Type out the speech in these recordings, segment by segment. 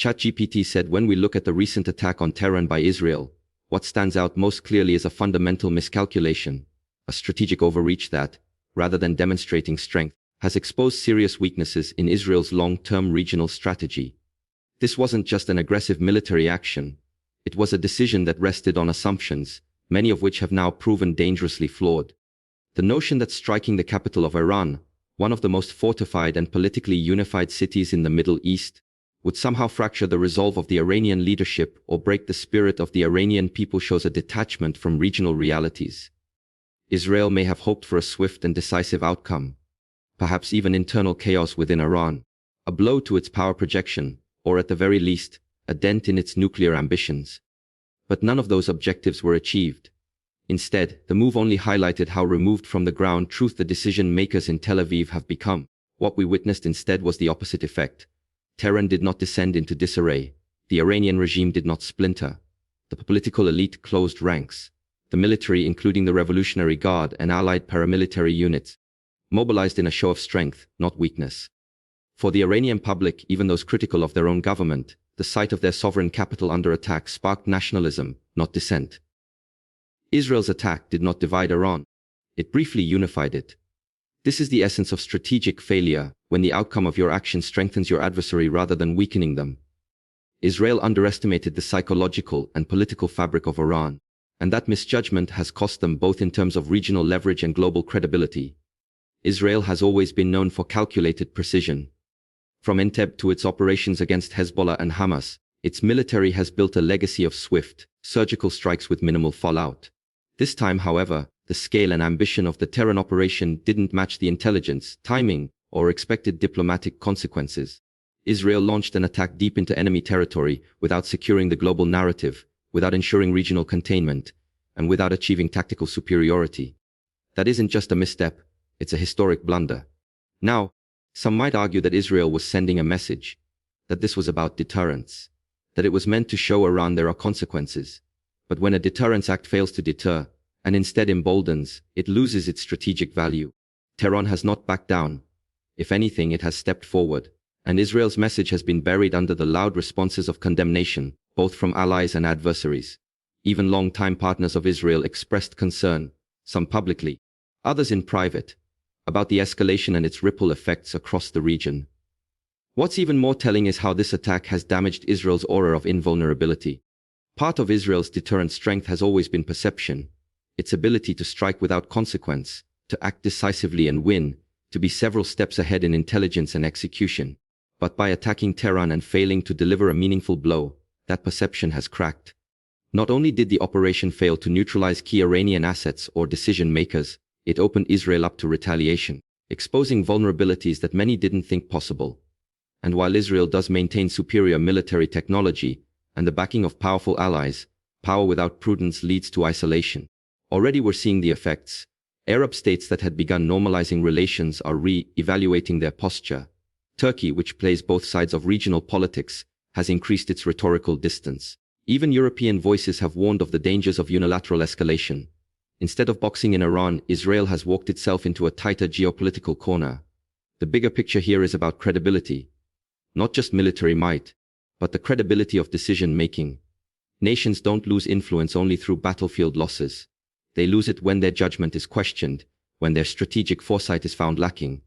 ChatGPT said, when we look at the recent attack on Tehran by Israel, what stands out most clearly is a fundamental miscalculation, a strategic overreach that, rather than demonstrating strength, has exposed serious weaknesses in Israel's long-term regional strategy. This wasn't just an aggressive military action. It was a decision that rested on assumptions, many of which have now proven dangerously flawed. The notion that striking the capital of Iran, one of the most fortified and politically unified cities in the Middle East, would somehow fracture the resolve of the Iranian leadership or break the spirit of the Iranian people shows a detachment from regional realities. Israel may have hoped for a swift and decisive outcome, perhaps even internal chaos within Iran, a blow to its power projection, or at the very least, a dent in its nuclear ambitions. But none of those objectives were achieved. Instead, the move only highlighted how removed from the ground truth the decision-makers in Tel Aviv have become. What we witnessed instead was the opposite effect. Tehran did not descend into disarray. The Iranian regime did not splinter. The political elite closed ranks. The military, including the Revolutionary Guard and allied paramilitary units, mobilized in a show of strength, not weakness. For the Iranian public, even those critical of their own government, the sight of their sovereign capital under attack sparked nationalism, not dissent. Israel's attack did not divide Iran. It briefly unified it. This is the essence of strategic failure, when the outcome of your action strengthens your adversary rather than weakening them. Israel underestimated the psychological and political fabric of Iran, and that misjudgment has cost them both in terms of regional leverage and global credibility. Israel has always been known for calculated precision. From Entebbe to its operations against Hezbollah and Hamas, its military has built a legacy of swift, surgical strikes with minimal fallout. This time, however, the scale and ambition of the Tehran operation didn't match the intelligence, timing, or expected diplomatic consequences. Israel launched an attack deep into enemy territory without securing the global narrative, without ensuring regional containment, and without achieving tactical superiority. That isn't just a misstep, it's a historic blunder. Now, some might argue that Israel was sending a message, that this was about deterrence, that it was meant to show Iran there are consequences. But when a deterrence act fails to deter, and instead emboldens, it loses its strategic value. Tehran has not backed down. If anything, it has stepped forward, and Israel's message has been buried under the loud responses of condemnation, both from allies and adversaries. Even long-time partners of Israel expressed concern, some publicly, others in private, about the escalation and its ripple effects across the region. What's even more telling is how this attack has damaged Israel's aura of invulnerability. Part of Israel's deterrent strength has always been perception, its ability to strike without consequence, to act decisively and win, to be several steps ahead in intelligence and execution. But by attacking Tehran and failing to deliver a meaningful blow, that perception has cracked. Not only did the operation fail to neutralize key Iranian assets or decision-makers, it opened Israel up to retaliation, exposing vulnerabilities that many didn't think possible. And while Israel does maintain superior military technology and the backing of powerful allies, power without prudence leads to isolation. Already we're seeing the effects. Arab states that had begun normalizing relations are re-evaluating their posture. Turkey, which plays both sides of regional politics, has increased its rhetorical distance. Even European voices have warned of the dangers of unilateral escalation. Instead of boxing in Iran, Israel has walked itself into a tighter geopolitical corner. The bigger picture here is about credibility. Not just military might, but the credibility of decision-making. Nations don't lose influence only through battlefield losses. They lose it when their judgment is questioned, when their strategic foresight is found lacking.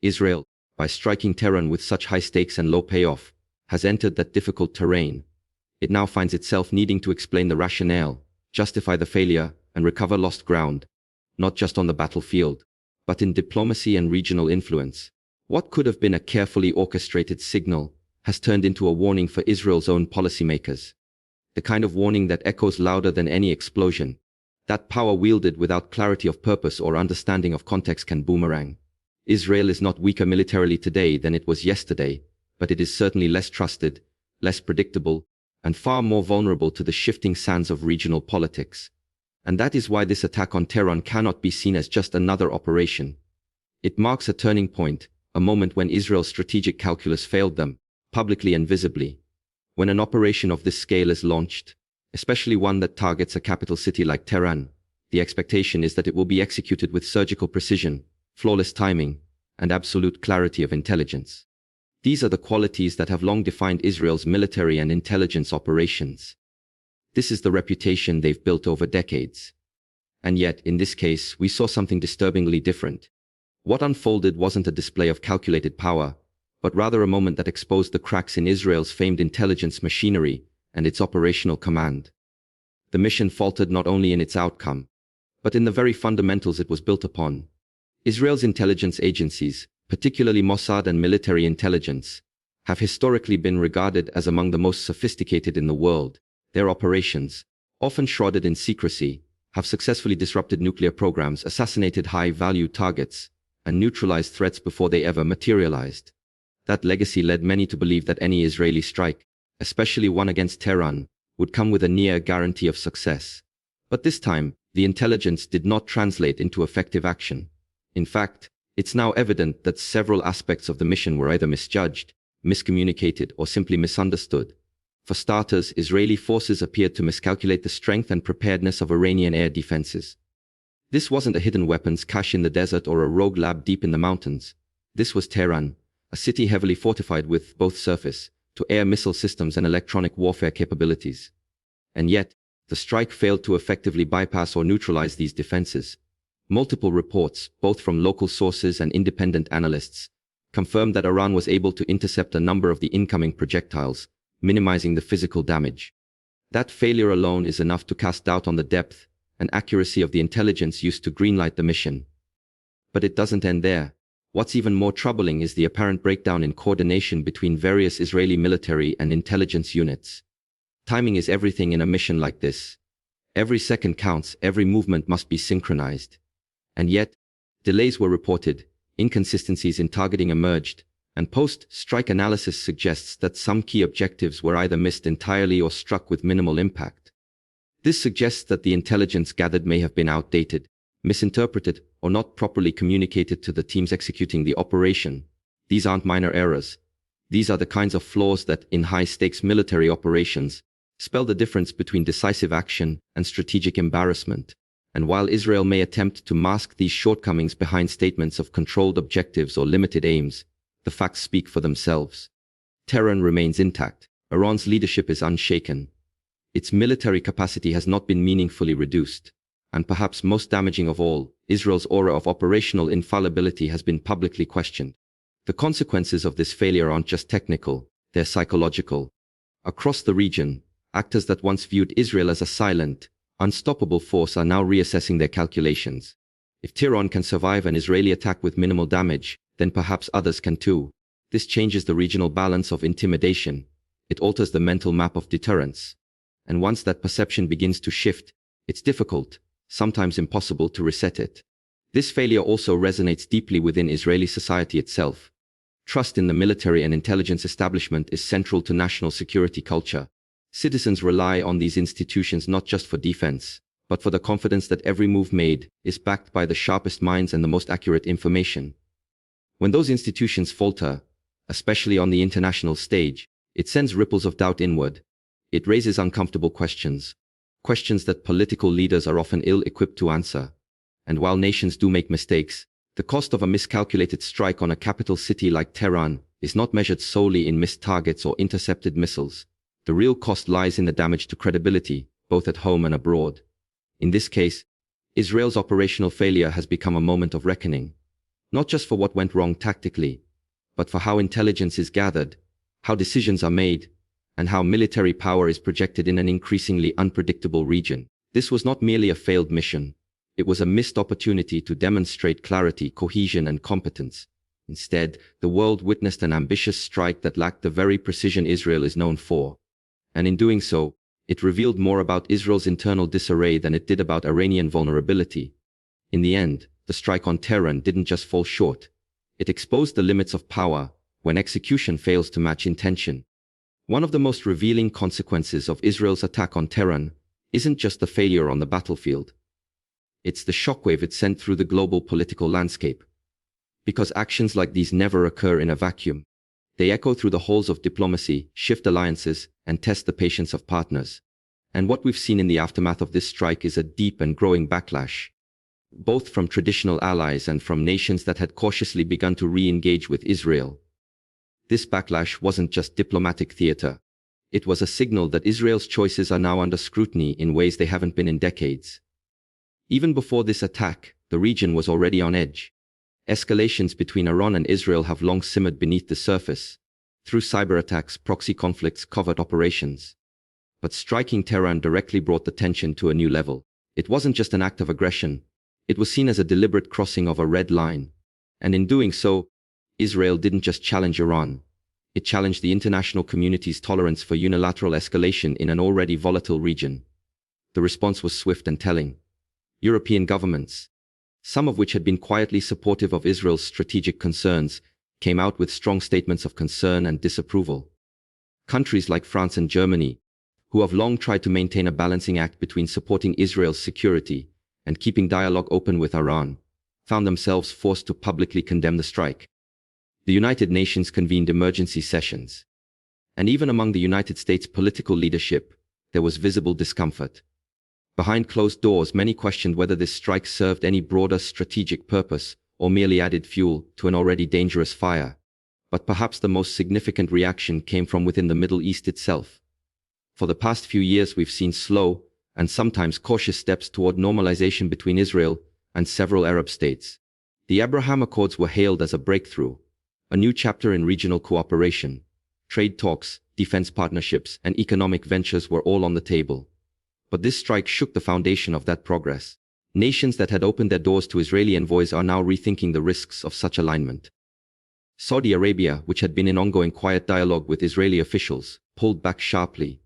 Israel, by striking Tehran with such high stakes and low payoff, has entered that difficult terrain. It now finds itself needing to explain the rationale, justify the failure, and recover lost ground, not just on the battlefield, but in diplomacy and regional influence. What could have been a carefully orchestrated signal has turned into a warning for Israel's own policymakers. The kind of warning that echoes louder than any explosion. That power wielded without clarity of purpose or understanding of context can boomerang. Israel is not weaker militarily today than it was yesterday, but it is certainly less trusted, less predictable, and far more vulnerable to the shifting sands of regional politics. And that is why this attack on Tehran cannot be seen as just another operation. It marks a turning point, a moment when Israel's strategic calculus failed them, publicly and visibly. When an operation of this scale is launched, especially one that targets a capital city like Tehran, the expectation is that it will be executed with surgical precision, flawless timing, and absolute clarity of intelligence. These are the qualities that have long defined Israel's military and intelligence operations. This is the reputation they've built over decades. And yet, in this case, we saw something disturbingly different. What unfolded wasn't a display of calculated power, but rather a moment that exposed the cracks in Israel's famed intelligence machinery and its operational command. The mission faltered not only in its outcome, but in the very fundamentals it was built upon. Israel's intelligence agencies, particularly Mossad and military intelligence, have historically been regarded as among the most sophisticated in the world. Their operations, often shrouded in secrecy, have successfully disrupted nuclear programs, assassinated high-value targets, and neutralized threats before they ever materialized. That legacy led many to believe that any Israeli strike, especially one against Tehran, would come with a near guarantee of success. But this time, the intelligence did not translate into effective action. In fact, it's now evident that several aspects of the mission were either misjudged, miscommunicated, or simply misunderstood. For starters, Israeli forces appeared to miscalculate the strength and preparedness of Iranian air defenses. This wasn't a hidden weapons cache in the desert or a rogue lab deep in the mountains. This was Tehran, a city heavily fortified with both surface-to-air missile systems and electronic warfare capabilities. And yet, the strike failed to effectively bypass or neutralize these defenses. Multiple reports, both from local sources and independent analysts, confirmed that Iran was able to intercept a number of the incoming projectiles, minimizing the physical damage. That failure alone is enough to cast doubt on the depth and accuracy of the intelligence used to greenlight the mission. But it doesn't end there. What's even more troubling is the apparent breakdown in coordination between various Israeli military and intelligence units. Timing is everything in a mission like this. Every second counts, every movement must be synchronized. And yet, delays were reported, inconsistencies in targeting emerged, and post-strike analysis suggests that some key objectives were either missed entirely or struck with minimal impact. This suggests that the intelligence gathered may have been outdated, misinterpreted, or not properly communicated to the teams executing the operation. These aren't minor errors. These are the kinds of flaws that, in high-stakes military operations, spell the difference between decisive action and strategic embarrassment. And while Israel may attempt to mask these shortcomings behind statements of controlled objectives or limited aims, the facts speak for themselves. Tehran remains intact. Iran's leadership is unshaken. Its military capacity has not been meaningfully reduced. And perhaps most damaging of all, Israel's aura of operational infallibility has been publicly questioned. The consequences of this failure aren't just technical, they're psychological. Across the region, actors that once viewed Israel as a silent, unstoppable force are now reassessing their calculations. If Tehran can survive an Israeli attack with minimal damage, then perhaps others can too. This changes the regional balance of intimidation. It alters the mental map of deterrence. And once that perception begins to shift, it's difficult, sometimes impossible, to reset it. This failure also resonates deeply within Israeli society itself. Trust in the military and intelligence establishment is central to national security culture. Citizens rely on these institutions not just for defense, but for the confidence that every move made is backed by the sharpest minds and the most accurate information. When those institutions falter, especially on the international stage, it sends ripples of doubt inward. It raises uncomfortable questions. Questions that political leaders are often ill-equipped to answer. And while nations do make mistakes, the cost of a miscalculated strike on a capital city like Tehran is not measured solely in missed targets or intercepted missiles. The real cost lies in the damage to credibility, both at home and abroad. In this case, Israel's operational failure has become a moment of reckoning. Not just for what went wrong tactically, but for how intelligence is gathered, how decisions are made, and how military power is projected in an increasingly unpredictable region. This was not merely a failed mission. It was a missed opportunity to demonstrate clarity, cohesion, and competence. Instead, the world witnessed an ambitious strike that lacked the very precision Israel is known for. And in doing so, it revealed more about Israel's internal disarray than it did about Iranian vulnerability. In the end, the strike on Tehran didn't just fall short. It exposed the limits of power when execution fails to match intention. One of the most revealing consequences of Israel's attack on Tehran isn't just the failure on the battlefield. It's the shockwave it sent through the global political landscape. Because actions like these never occur in a vacuum. They echo through the halls of diplomacy, shift alliances, and test the patience of partners. And what we've seen in the aftermath of this strike is a deep and growing backlash, both from traditional allies and from nations that had cautiously begun to re-engage with Israel. This backlash wasn't just diplomatic theater. It was a signal that Israel's choices are now under scrutiny in ways they haven't been in decades. Even before this attack, the region was already on edge. Escalations between Iran and Israel have long simmered beneath the surface, through cyber attacks, proxy conflicts, covert operations. But striking Tehran directly brought the tension to a new level. It wasn't just an act of aggression. It was seen as a deliberate crossing of a red line. And in doing so, Israel didn't just challenge Iran. It challenged the international community's tolerance for unilateral escalation in an already volatile region. The response was swift and telling. European governments, some of which had been quietly supportive of Israel's strategic concerns, came out with strong statements of concern and disapproval. Countries like France and Germany, who have long tried to maintain a balancing act between supporting Israel's security and keeping dialogue open with Iran, found themselves forced to publicly condemn the strike. The United Nations convened emergency sessions. And even among the United States political leadership, there was visible discomfort. Behind closed doors, many questioned whether this strike served any broader strategic purpose or merely added fuel to an already dangerous fire. But perhaps the most significant reaction came from within the Middle East itself. For the past few years, we've seen slow and sometimes cautious steps toward normalization between Israel and several Arab states. The Abraham Accords were hailed as a breakthrough, a new chapter in regional cooperation. Trade talks, defense partnerships, and economic ventures were all on the table. But this strike shook the foundation of that progress. Nations that had opened their doors to Israeli envoys are now rethinking the risks of such alignment. Saudi Arabia, which had been in ongoing quiet dialogue with Israeli officials, pulled back sharply.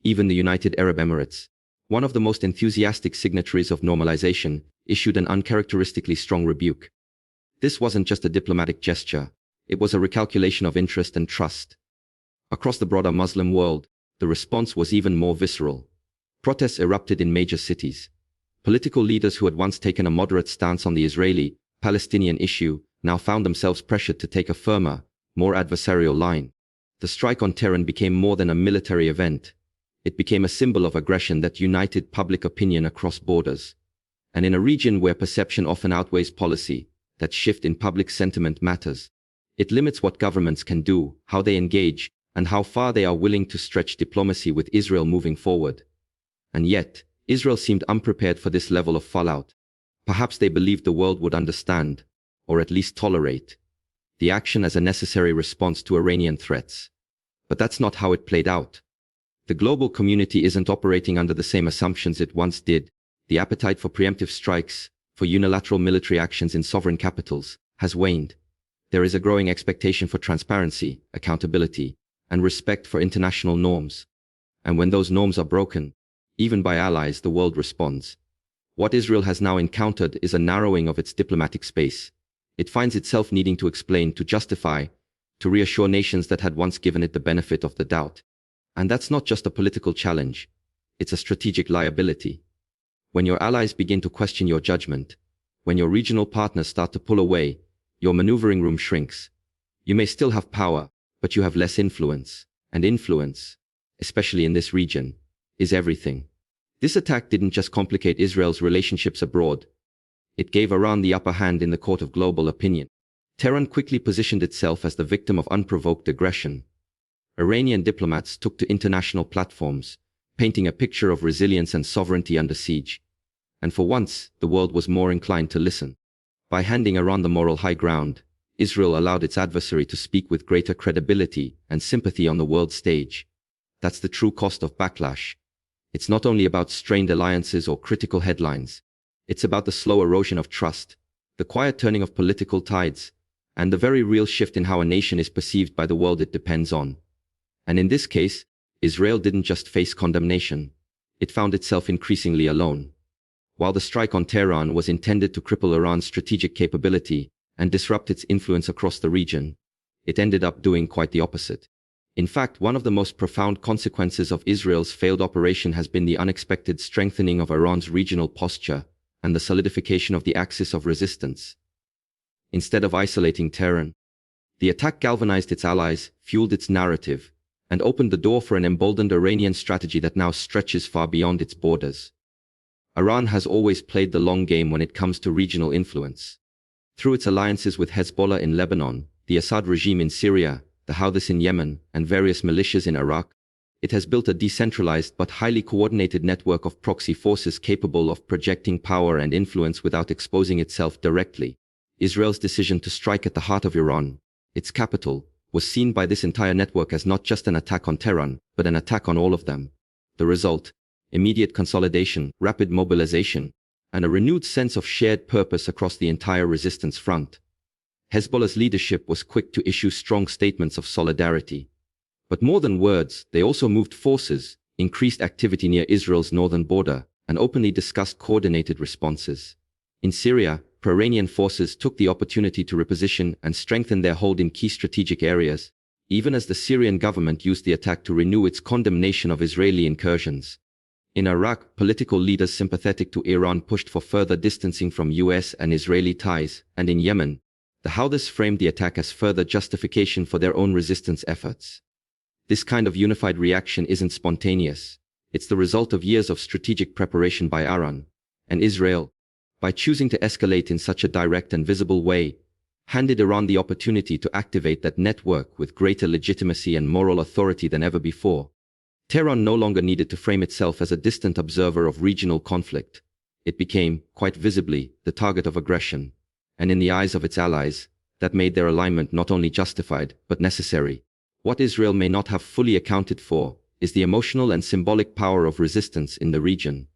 Even the United Arab Emirates, one of the most enthusiastic signatories of normalization, issued an uncharacteristically strong rebuke. This wasn't just a diplomatic gesture, it was a recalculation of interest and trust. Across the broader Muslim world, the response was even more visceral. Protests erupted in major cities. Political leaders who had once taken a moderate stance on the Israeli-Palestinian issue now found themselves pressured to take a firmer, more adversarial line. The strike on Tehran became more than a military event. It became a symbol of aggression that united public opinion across borders. And in a region where perception often outweighs policy, that shift in public sentiment matters. It limits what governments can do, how they engage, and how far they are willing to stretch diplomacy with Israel moving forward. And yet, Israel seemed unprepared for this level of fallout. Perhaps they believed the world would understand, or at least tolerate, the action as a necessary response to Iranian threats. But that's not how it played out. The global community isn't operating under the same assumptions it once did. The appetite for preemptive strikes, for unilateral military actions in sovereign capitals, has waned. There is a growing expectation for transparency, accountability, and respect for international norms. And when those norms are broken, even by allies, the world responds. What Israel has now encountered is a narrowing of its diplomatic space. It finds itself needing to explain, to justify, to reassure nations that had once given it the benefit of the doubt. And that's not just a political challenge. It's a strategic liability. When your allies begin to question your judgment, when your regional partners start to pull away, your maneuvering room shrinks. You may still have power, but you have less influence. And influence, especially in this region, is everything. This attack didn't just complicate Israel's relationships abroad. It gave Iran the upper hand in the court of global opinion. Tehran quickly positioned itself as the victim of unprovoked aggression. Iranian diplomats took to international platforms, painting a picture of resilience and sovereignty under siege. And for once, the world was more inclined to listen. By handing Iran the moral high ground, Israel allowed its adversary to speak with greater credibility and sympathy on the world stage. That's the true cost of backlash. It's not only about strained alliances or critical headlines. It's about the slow erosion of trust, the quiet turning of political tides, and the very real shift in how a nation is perceived by the world it depends on. And in this case, Israel didn't just face condemnation. It found itself increasingly alone. While the strike on Tehran was intended to cripple Iran's strategic capability and disrupt its influence across the region, it ended up doing quite the opposite. In fact, one of the most profound consequences of Israel's failed operation has been the unexpected strengthening of Iran's regional posture and the solidification of the axis of resistance. Instead of isolating Tehran, the attack galvanized its allies, fueled its narrative, and opened the door for an emboldened Iranian strategy that now stretches far beyond its borders. Iran has always played the long game when it comes to regional influence. Through its alliances with Hezbollah in Lebanon, the Assad regime in Syria, the Houthis in Yemen, and various militias in Iraq, it has built a decentralized but highly coordinated network of proxy forces capable of projecting power and influence without exposing itself directly. Israel's decision to strike at the heart of Iran, its capital, was seen by this entire network as not just an attack on Tehran, but an attack on all of them. The result: immediate consolidation, rapid mobilization, and a renewed sense of shared purpose across the entire resistance front. Hezbollah's leadership was quick to issue strong statements of solidarity. But more than words, they also moved forces, increased activity near Israel's northern border, and openly discussed coordinated responses. In Syria, pro-Iranian forces took the opportunity to reposition and strengthen their hold in key strategic areas, even as the Syrian government used the attack to renew its condemnation of Israeli incursions. In Iraq, political leaders sympathetic to Iran pushed for further distancing from US and Israeli ties, and in Yemen, the Houthis framed the attack as further justification for their own resistance efforts. This kind of unified reaction isn't spontaneous. It's the result of years of strategic preparation by Iran and Israel. By choosing to escalate in such a direct and visible way, handed Iran the opportunity to activate that network with greater legitimacy and moral authority than ever before. Tehran no longer needed to frame itself as a distant observer of regional conflict. It became, quite visibly, the target of aggression. And in the eyes of its allies, that made their alignment not only justified, but necessary. What Israel may not have fully accounted for is the emotional and symbolic power of resistance in the region.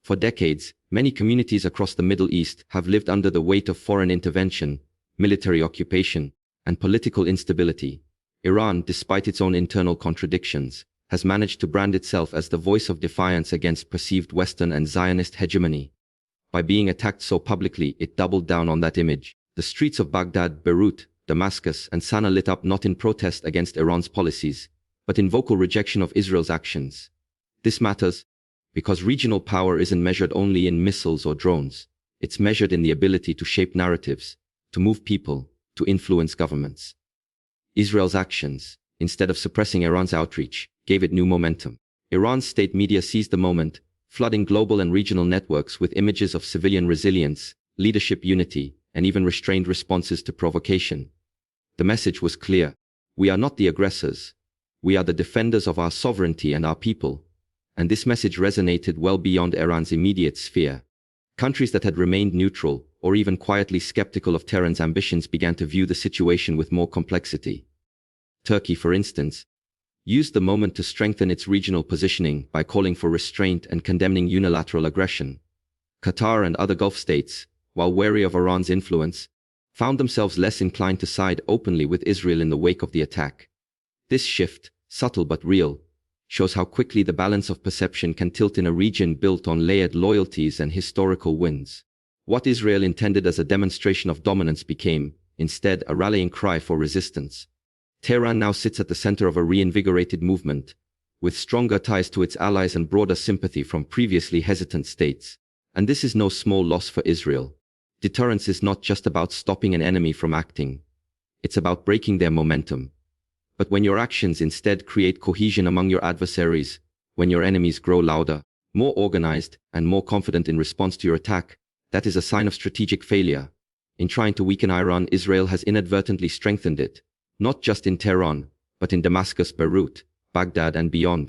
For decades, many communities across the Middle East have lived under the weight of foreign intervention, military occupation, and political instability. Iran, despite its own internal contradictions, has managed to brand itself as the voice of defiance against perceived Western and Zionist hegemony. By being attacked so publicly, it doubled down on that image. The streets of Baghdad, Beirut, Damascus, and Sana'a lit up not in protest against Iran's policies, but in vocal rejection of Israel's actions. This matters because regional power isn't measured only in missiles or drones. It's measured in the ability to shape narratives, to move people, to influence governments. Israel's actions, instead of suppressing Iran's outreach, gave it new momentum. Iran's state media seized the moment, flooding global and regional networks with images of civilian resilience, leadership unity, and even restrained responses to provocation. The message was clear: we are not the aggressors. We are the defenders of our sovereignty and our people. And this message resonated well beyond Iran's immediate sphere. Countries that had remained neutral, or even quietly skeptical of Tehran's ambitions, began to view the situation with more complexity. Turkey, for instance, used the moment to strengthen its regional positioning by calling for restraint and condemning unilateral aggression. Qatar and other Gulf states, while wary of Iran's influence, found themselves less inclined to side openly with Israel in the wake of the attack. This shift, subtle but real, shows how quickly the balance of perception can tilt in a region built on layered loyalties and historical wins. What Israel intended as a demonstration of dominance became, instead, a rallying cry for resistance. Tehran now sits at the center of a reinvigorated movement, with stronger ties to its allies and broader sympathy from previously hesitant states. And this is no small loss for Israel. Deterrence is not just about stopping an enemy from acting. It's about breaking their momentum. But when your actions instead create cohesion among your adversaries, when your enemies grow louder, more organized, and more confident in response to your attack, that is a sign of strategic failure. In trying to weaken Iran, Israel has inadvertently strengthened it, not just in Tehran, but in Damascus, Beirut, Baghdad, and beyond.